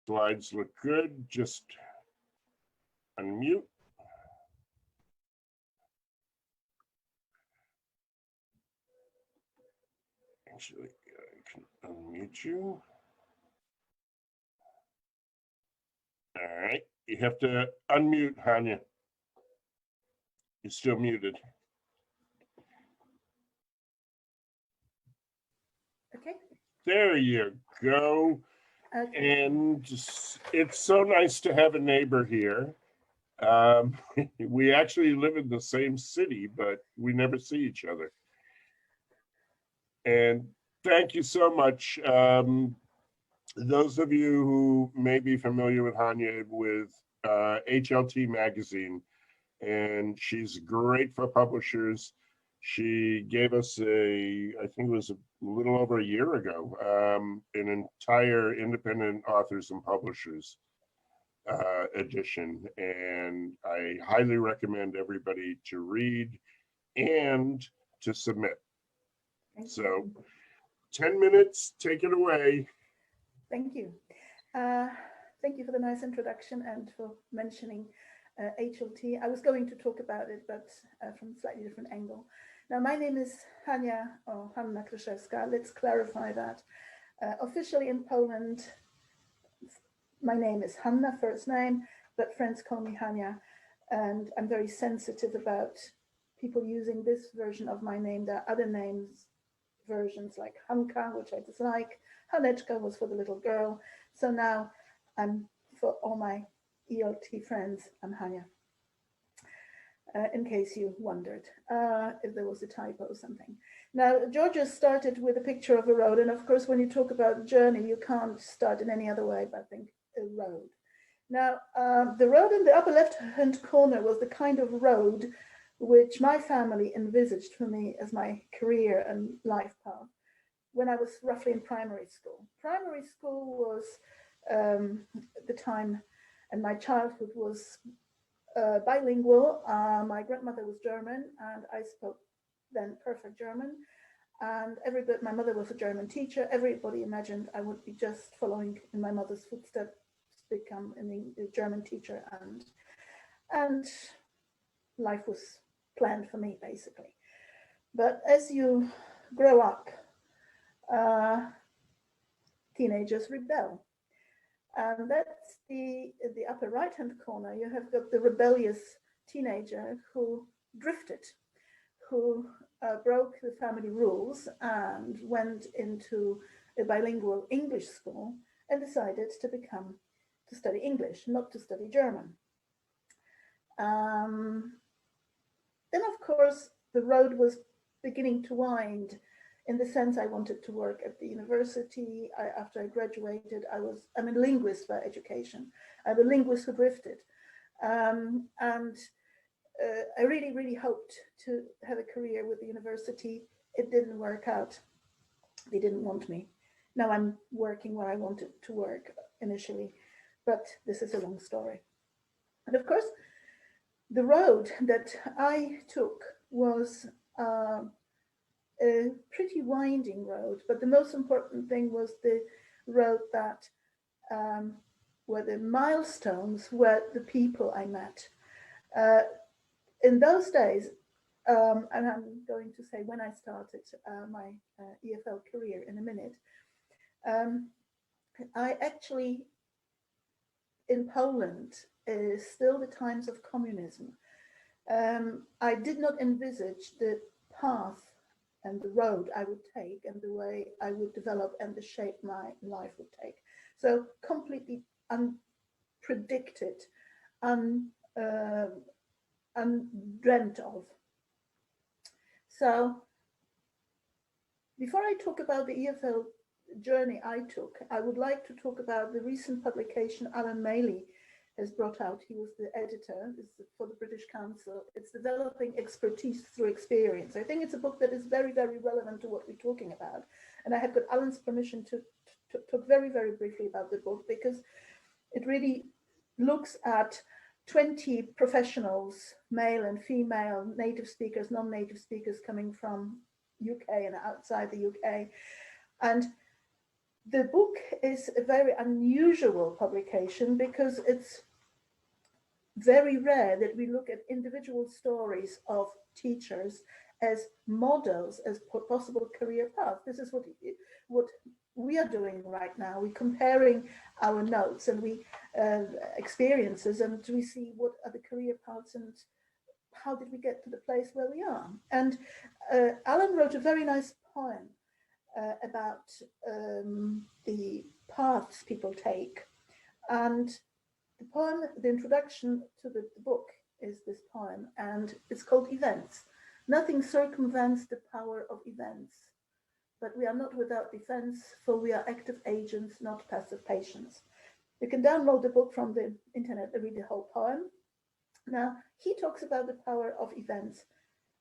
Slides look good. Just unmute. Actually, I can unmute you. All right, you have to unmute, Hanna. You're still muted. Okay. There you go. Okay. And it's so nice to have a neighbor here. We actually live in the same city, but we never see each other. And thank you so much. Those of you who may be familiar with Hanna with HLT magazine, and she's great for publishers. She gave us I think it was a little over a year ago, an entire independent authors and publishers edition. And I highly recommend everybody to read and to submit. So 10 minutes, take it away. Thank you. Thank you for the nice introduction and for mentioning HLT. I was going to talk about it, but from a slightly different angle. Now, my name is Hanna, or Hanna Kryszewska. Let's clarify that. Officially in Poland, my name is Hanna, first name, but friends call me Hanna. And I'm very sensitive about people using this version of my name. There are other names, versions like Hanka, which I dislike. Haneczka was for the little girl. So now for all my ELT friends, I'm Hanna. In case you wondered if there was a typo or something. Now, Georgia started with a picture of a road. And of course, when you talk about journey, you can't start in any other way but think a road. Now, the road in the upper left-hand corner was the kind of road which my family envisaged for me as my career and life path when I was roughly in primary school. Primary school was the time, and my childhood was bilingual. My grandmother was German, and I spoke then perfect German. And my mother was a German teacher. Everybody imagined I would be just following in my mother's footsteps, become a German teacher, and life was planned for me, basically. But as you grow up, teenagers rebel. And that's the upper right-hand corner. You have got the rebellious teenager who drifted, who broke the family rules and went into a bilingual English school and decided to study English, not to study German. Then, of course, the road was beginning to wind in the sense I wanted to work at the university. After I graduated, I'm a linguist by education. I'm a linguist who drifted. And I really, really hoped to have a career with the university. It didn't work out. They didn't want me. Now I'm working where I wanted to work initially, but this is a long story. And of course, the road that I took was a pretty winding road, but the most important thing was the road that were the milestones, were the people I met. In those days, and I'm going to say when I started my EFL career in a minute, I actually, in Poland, still the times of communism. I did not envisage the path and the road I would take and the way I would develop and the shape my life would take. So completely unpredicted, undreamt of. So before I talk about the EFL journey I took, I would like to talk about the recent publication Alan Maley has brought out. He was the editor for the British Council. It's Developing Expertise Through Experience. I think it's a book that is very, very relevant to what we're talking about. And I have got Alan's permission to talk very, very briefly about the book, because it really looks at 20 professionals, male and female, native speakers, non-native speakers coming from UK and outside the UK. And The book is a very unusual publication because it's very rare that we look at individual stories of teachers as models, as possible career paths. This is what we are doing right now. We're comparing our notes and experiences, and we see what are the career paths and how did we get to the place where we are. And Alan wrote a very nice poem about the paths people take. And the poem, the introduction to the book is this poem, and it's called Events. Nothing circumvents the power of events, but we are not without defense, for we are active agents, not passive patients. You can download the book from the internet and read the whole poem. Now, he talks about the power of events.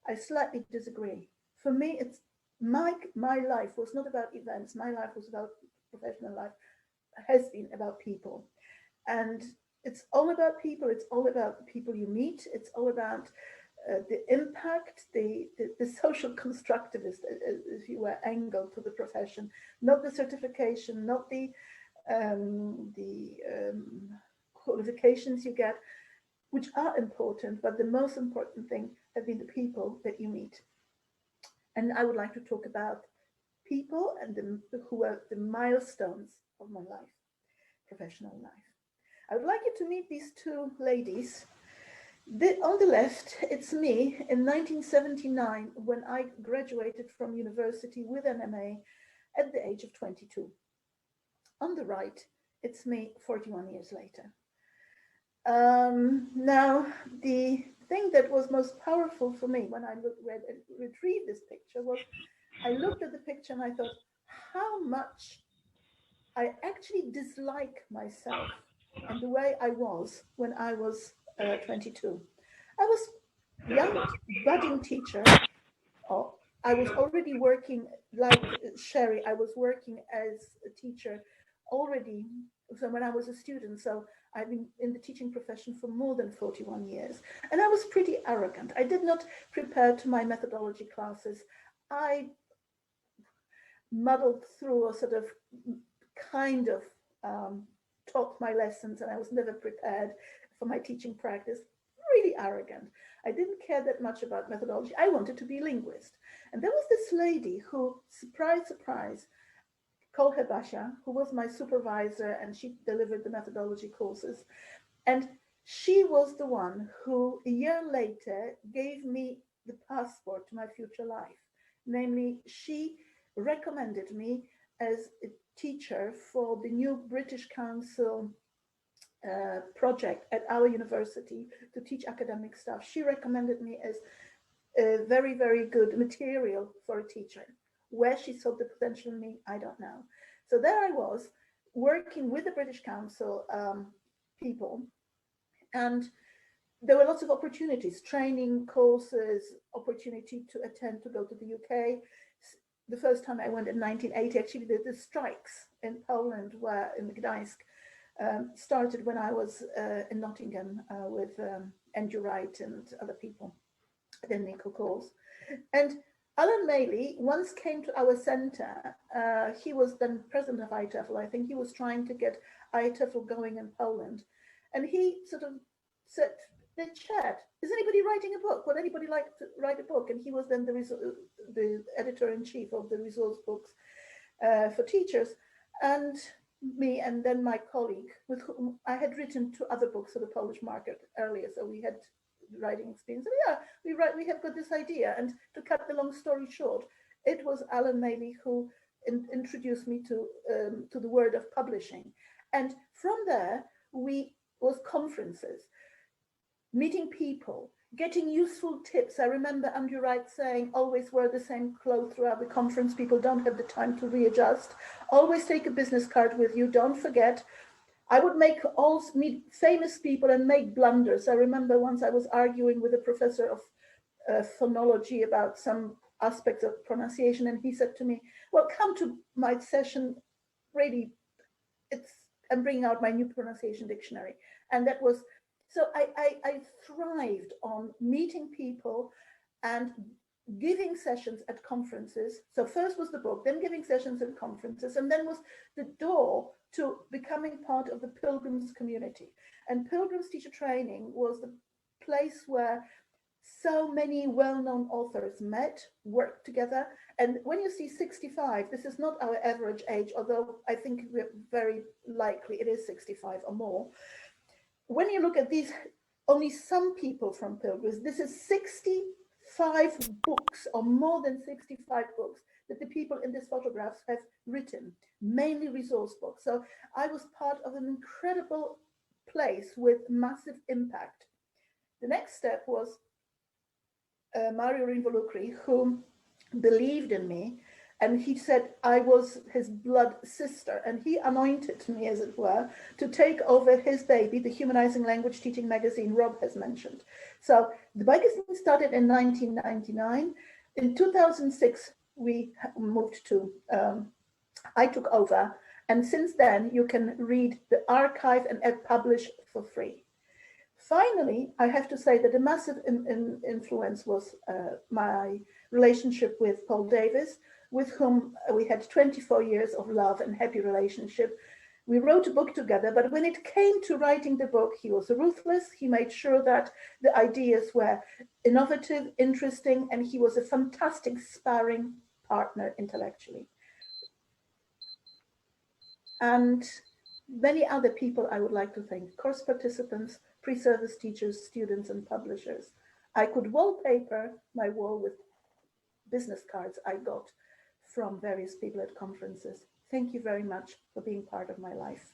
I slightly disagree. For me, it's my life was not about events. My life was about professional life, has been about people. And it's all about people. It's all about the people you meet. It's all about the impact, the social constructivist, if you were, angle to the profession, not the certification, not the qualifications you get, which are important, but the most important thing have been the people that you meet. And I would like to talk about people and who are the milestones of my life, professional life. I would like you to meet these two ladies. On the left, it's me in 1979 when I graduated from university with an MA at the age of 22. On the right, it's me 41 years later. Now, the thing that was most powerful for me when I retrieved this picture was I looked at the picture and I thought how much I actually dislike myself and the way I was when I was 22. I was a young budding teacher. I was already working, like Sherry, I was working as a teacher already when I was a student. So I've been in the teaching profession for more than 41 years. And I was pretty arrogant. I did not prepare to my methodology classes. I muddled through or sort of kind of taught my lessons, and I was never prepared for my teaching practice. Really arrogant. I didn't care that much about methodology. I wanted to be a linguist. And there was this lady who, surprise, surprise, called her Basha, who was my supervisor, and she delivered the methodology courses. And she was the one who, a year later, gave me the passport to my future life. Namely, she recommended me as a teacher for the new British Council project at our university to teach academic staff. She recommended me as a very, very good material for a teacher. Where she saw the potential in me, I don't know. So there I was working with the British Council people, and there were lots of opportunities, training courses, opportunity to attend, to go to the UK. The first time I went in 1980, actually the strikes in Poland were in Gdańsk, started when I was in Nottingham with Andrew Wright and other people, then Nico Coles. And Alan Maley once came to our center. He was then president of ITEFL. I think he was trying to get ITEFL going in Poland. And he sort of said, they chat, is anybody writing a book? Would anybody like to write a book? And he was then the editor-in-chief of the resource books for teachers. And me and then my colleague, with whom I had written 2 other books for the Polish market earlier, so we had writing experience. So yeah, we have got this idea. And to cut the long story short, it was Alan Maley who introduced me to the world of publishing. And from there, was conferences, meeting people, getting useful tips. I remember Andrew Wright saying, always wear the same clothes throughout the conference. People don't have the time to readjust. Always take a business card with you. Don't forget. I would meet famous people and make blunders. I remember once I was arguing with a professor of phonology about some aspects of pronunciation, and he said to me, well, come to my session, really, I'm bringing out my new pronunciation dictionary. And that was, so I thrived on meeting people and giving sessions at conferences. So first was the book, then giving sessions at conferences, and then was the door to becoming part of the Pilgrims community. And Pilgrims teacher training was the place where so many well-known authors met, worked together. And when you see 65, this is not our average age, although I think we're very likely it is 65 or more. When you look at these, only some people from Pilgrims, this is 65 books, or more than 65 books, that the people in these photographs have written, mainly resource books. So I was part of an incredible place with massive impact. The next step was Mario Rinvolucri, who believed in me, and he said I was his blood sister, and he anointed me, as it were, to take over his baby, the Humanizing Language Teaching magazine Rob has mentioned. So the magazine started in 1999. In 2006, we moved to, I took over, and since then you can read the archive and publish for free. Finally, I have to say that a massive influence was my relationship with Paul Davis, with whom we had 24 years of love and happy relationship. We wrote a book together, but when it came to writing the book, he was ruthless. He made sure that the ideas were innovative, interesting, and he was a fantastic sparring partner intellectually. And many other people I would like to thank: course participants, pre-service teachers, students, and publishers. I could wallpaper my wall with business cards I got from various people at conferences. Thank you very much for being part of my life.